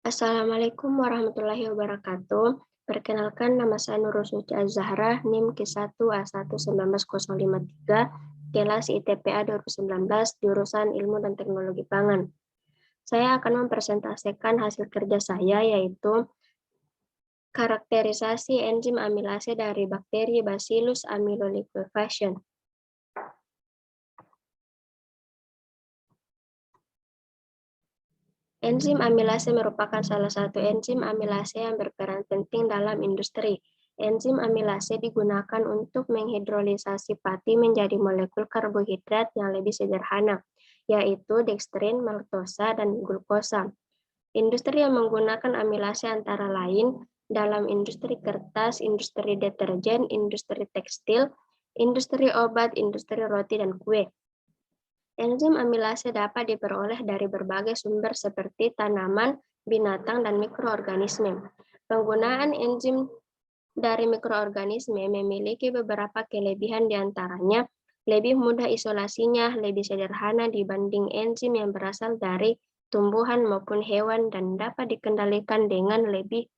Assalamualaikum warahmatullahi wabarakatuh. Perkenalkan, nama saya Nurul Suci Az-Zahra, NIM K1A11903, kelas ITPA 2019, jurusan Ilmu dan Teknologi Pangan. Saya akan mempresentasikan hasil kerja saya, yaitu karakterisasi enzim amilase dari bakteri Bacillus amyloliquefaciens. Enzim amilase merupakan salah satu enzim amilase yang berperan penting dalam industri. Enzim amilase digunakan untuk menghidrolisasi pati menjadi molekul karbohidrat yang lebih sederhana, yaitu dekstrin, maltosa, dan glukosa. Industri yang menggunakan amilase antara lain dalam industri kertas, industri deterjen, industri tekstil, industri obat, industri roti, dan kue. Enzim amilase dapat diperoleh dari berbagai sumber seperti tanaman, binatang, dan mikroorganisme. Penggunaan enzim dari mikroorganisme memiliki beberapa kelebihan, diantaranya lebih mudah isolasinya, lebih sederhana dibanding enzim yang berasal dari tumbuhan maupun hewan, dan dapat dikendalikan dengan lebih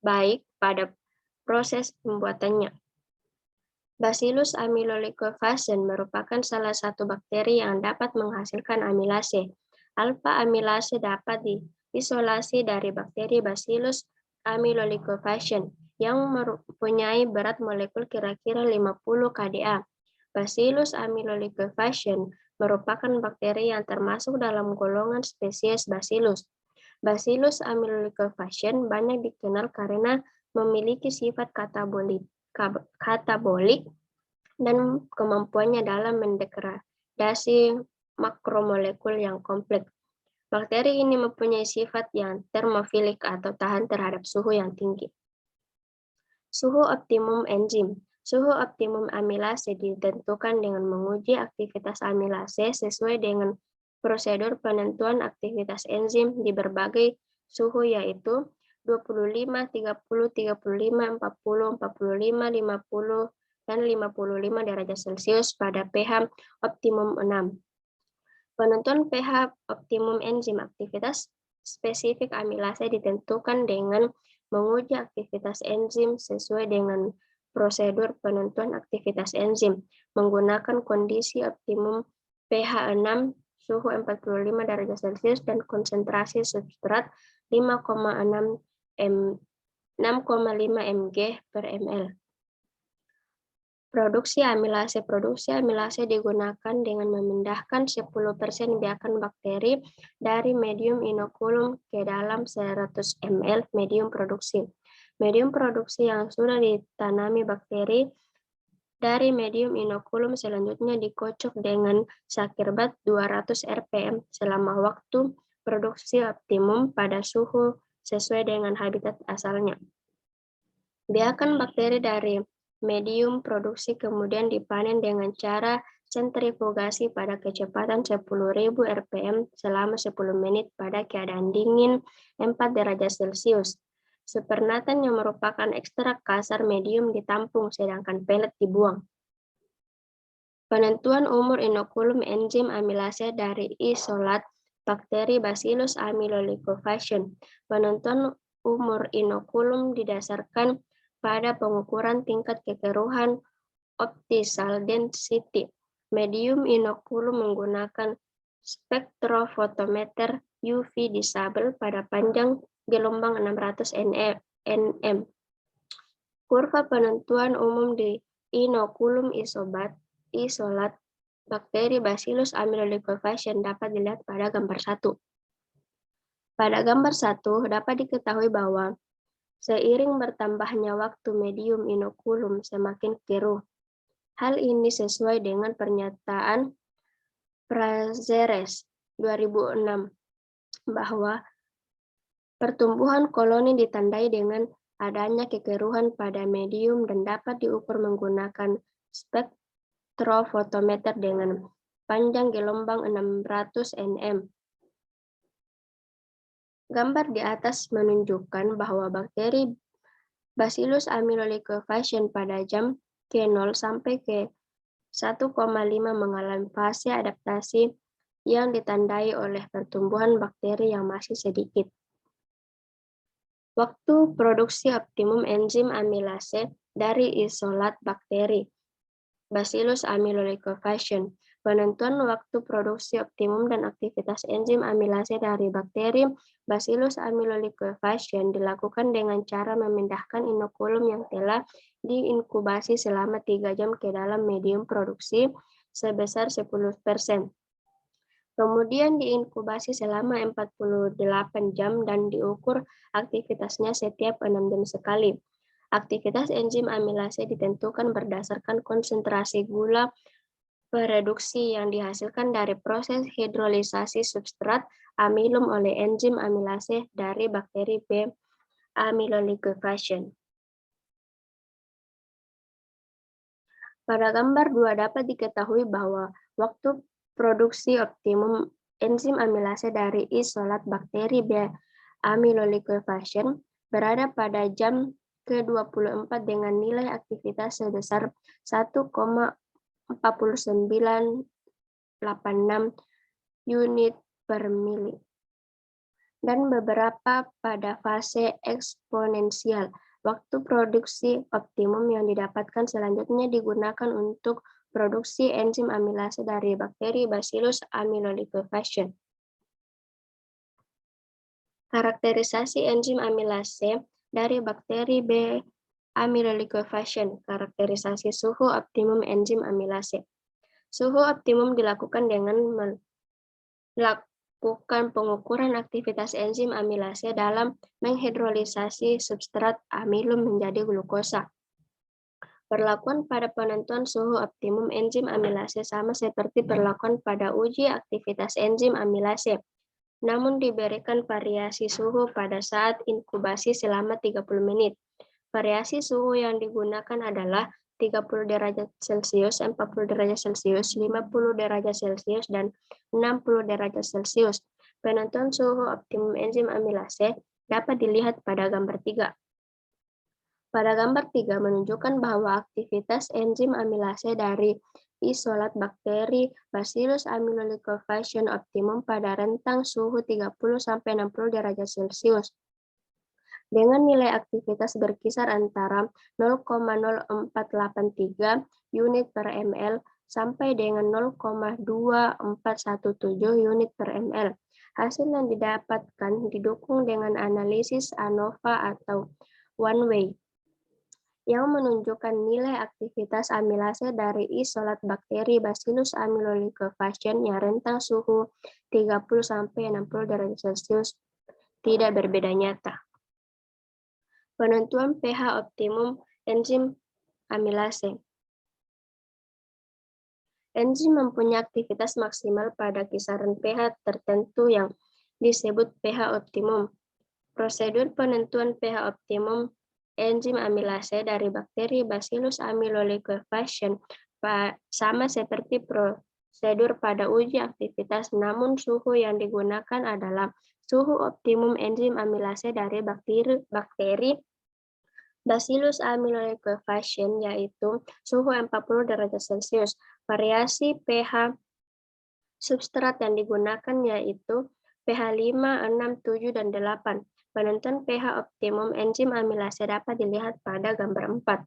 baik pada proses pembuatannya. Bacillus amyloliquefaciens merupakan salah satu bakteri yang dapat menghasilkan amilase. Alpha amilase dapat diisolasi dari bakteri Bacillus amyloliquefaciens yang mempunyai berat molekul kira-kira 50 kDa. Bacillus amyloliquefaciens merupakan bakteri yang termasuk dalam golongan spesies Bacillus. Bacillus amyloliquefaciens banyak dikenal karena memiliki sifat katabolik dan kemampuannya dalam mendegradasi makromolekul yang kompleks. Bakteri ini mempunyai sifat yang termofilik atau tahan terhadap suhu yang tinggi. Suhu optimum enzim. Suhu optimum amilase ditentukan dengan menguji aktivitas amilase sesuai dengan prosedur penentuan aktivitas enzim di berbagai suhu, yaitu 25, 30, 35, 40, 45, 50, dan 55 derajat Celcius pada pH optimum 6. Penentuan pH optimum enzim aktivitas spesifik amilase ditentukan dengan menguji aktivitas enzim sesuai dengan prosedur penentuan aktivitas enzim menggunakan kondisi optimum pH 6, suhu 45 derajat Celcius, dan konsentrasi substrat 5,5 mg per ml. Produksi amilase digunakan dengan memindahkan 10% biakan bakteri dari medium inokulum ke dalam 100 ml medium produksi. Medium produksi yang sudah ditanami bakteri dari medium inokulum selanjutnya dikocok dengan sakirbat 200 rpm selama waktu produksi optimum pada suhu sesuai dengan habitat asalnya. Biakan bakteri dari medium produksi kemudian dipanen dengan cara sentrifugasi pada kecepatan 10.000 rpm selama 10 menit pada keadaan dingin 4 derajat Celcius. Supernatan yang merupakan ekstrak kasar medium ditampung, sedangkan pelet dibuang. Penentuan umur inokulum enzim amilase dari isolat bakteri Bacillus amyloliquefaciens. Penentuan umur inokulum didasarkan pada pengukuran tingkat kekeruhan optical density. Medium inokulum menggunakan spektrofotometer UV disable pada panjang gelombang 600 nm. Kurva penentuan umum di inokulum isolat bakteri Bacillus amyloliquefaciens dapat dilihat pada gambar 1. Pada gambar 1 dapat diketahui bahwa seiring bertambahnya waktu medium inokulum semakin keruh. Hal ini sesuai dengan pernyataan Prazeres 2006 bahwa pertumbuhan koloni ditandai dengan adanya kekeruhan pada medium dan dapat diukur menggunakan spektrofotometer dengan panjang gelombang 600 nm. Gambar di atas menunjukkan bahwa bakteri Bacillus amyloliquefaciens pada jam K0 sampai K1,5 mengalami fase adaptasi yang ditandai oleh pertumbuhan bakteri yang masih sedikit. Waktu produksi optimum enzim amilase dari isolat bakteri Bacillus amyloliquefacient. Penentuan waktu produksi optimum dan aktivitas enzim amilase dari bakteri Bacillus amyloliquefacient dilakukan dengan cara memindahkan inokulum yang telah diinkubasi selama 3 jam ke dalam medium produksi sebesar 10%. Kemudian diinkubasi selama 48 jam dan diukur aktivitasnya setiap 6 jam sekali. Aktivitas enzim amilase ditentukan berdasarkan konsentrasi gula reduksi yang dihasilkan dari proses hidrolisasi substrat amilum oleh enzim amilase dari bakteri B. amyloliquefacient. Pada gambar 2 dapat diketahui bahwa waktu produksi optimum enzim amilase dari isolat bakteri B. amyloliquefacient berada pada jam ke-24 dengan nilai aktivitas sebesar 1,4986 unit per mili. Dan beberapa pada fase eksponensial. Waktu produksi optimum yang didapatkan selanjutnya digunakan untuk produksi enzim amilase dari bakteri Bacillus amyloliquefacient. Karakterisasi enzim amilase dari bakteri B. amyloliquefacient. Karakterisasi suhu optimum enzim amilase. Suhu optimum dilakukan dengan melakukan pengukuran aktivitas enzim amilase dalam menghidrolisasi substrat amilum menjadi glukosa. Perlakuan pada penentuan suhu optimum enzim amilase sama seperti perlakuan pada uji aktivitas enzim amilase, namun diberikan variasi suhu pada saat inkubasi selama 30 menit. Variasi suhu yang digunakan adalah 30 derajat Celcius, 40 derajat Celcius, 50 derajat Celcius, dan 60 derajat Celcius. Penentuan suhu optimum enzim amilase dapat dilihat pada gambar 3. Pada gambar 3 menunjukkan bahwa aktivitas enzim amilase dari isolat bakteri Bacillus amyloliquefacient optimum pada rentang suhu 30–60 derajat Celcius dengan nilai aktivitas berkisar antara 0,0483 unit per ml sampai dengan 0,2417 unit per ml. Hasil yang didapatkan didukung dengan analisis ANOVA atau one way yang menunjukkan nilai aktivitas amilase dari isolat bakteri Bacillus amyloliquefacient yang rentang suhu 30–60 derajat Celcius tidak berbeda nyata. Penentuan pH optimum enzim amilase. Enzim mempunyai aktivitas maksimal pada kisaran pH tertentu yang disebut pH optimum. Prosedur penentuan pH optimum enzim amilase dari bakteri Bacillus amyloliquefacient sama seperti prosedur pada uji aktivitas, namun suhu yang digunakan adalah suhu optimum enzim amilase dari bakteri Bacillus amyloliquefacient yaitu suhu 40 derajat Celcius. Variasi pH substrat yang digunakan yaitu pH 5, 6, 7, dan 8. Penentuan pH optimum enzim amilase dapat dilihat pada gambar 4.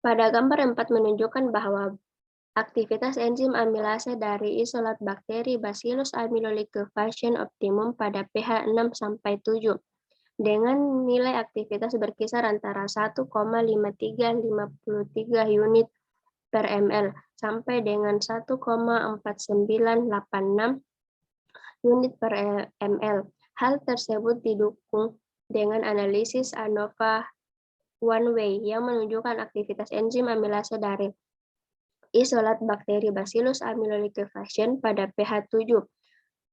Pada gambar 4 menunjukkan bahwa aktivitas enzim amilase dari isolat bakteri Bacillus amyloliquefacient optimum pada pH 6–7 dengan nilai aktivitas berkisar antara 1,5353 unit per ml sampai dengan 1,4986 unit per ml. Hal tersebut didukung dengan analisis ANOVA one way yang menunjukkan aktivitas enzim amilase dari isolat bakteri Bacillus amyloliquefacient pada pH 7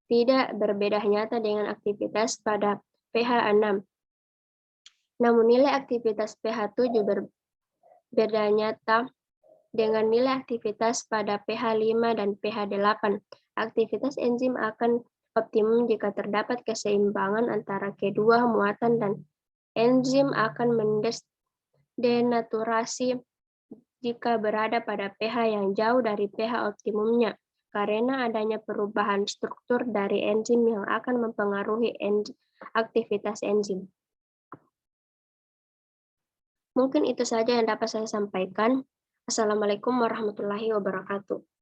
tidak berbeda nyata dengan aktivitas pada pH 6. Namun nilai aktivitas pH 7 berbeda nyata dengan nilai aktivitas pada pH 5 dan pH 8. Aktivitas enzim akan optimum jika terdapat keseimbangan antara kedua muatan dan enzim akan mendenaturasi jika berada pada pH yang jauh dari pH optimumnya. karena adanya perubahan struktur dari enzim yang akan mempengaruhi aktivitas enzim. Mungkin itu saja yang dapat saya sampaikan. Assalamualaikum warahmatullahi wabarakatuh.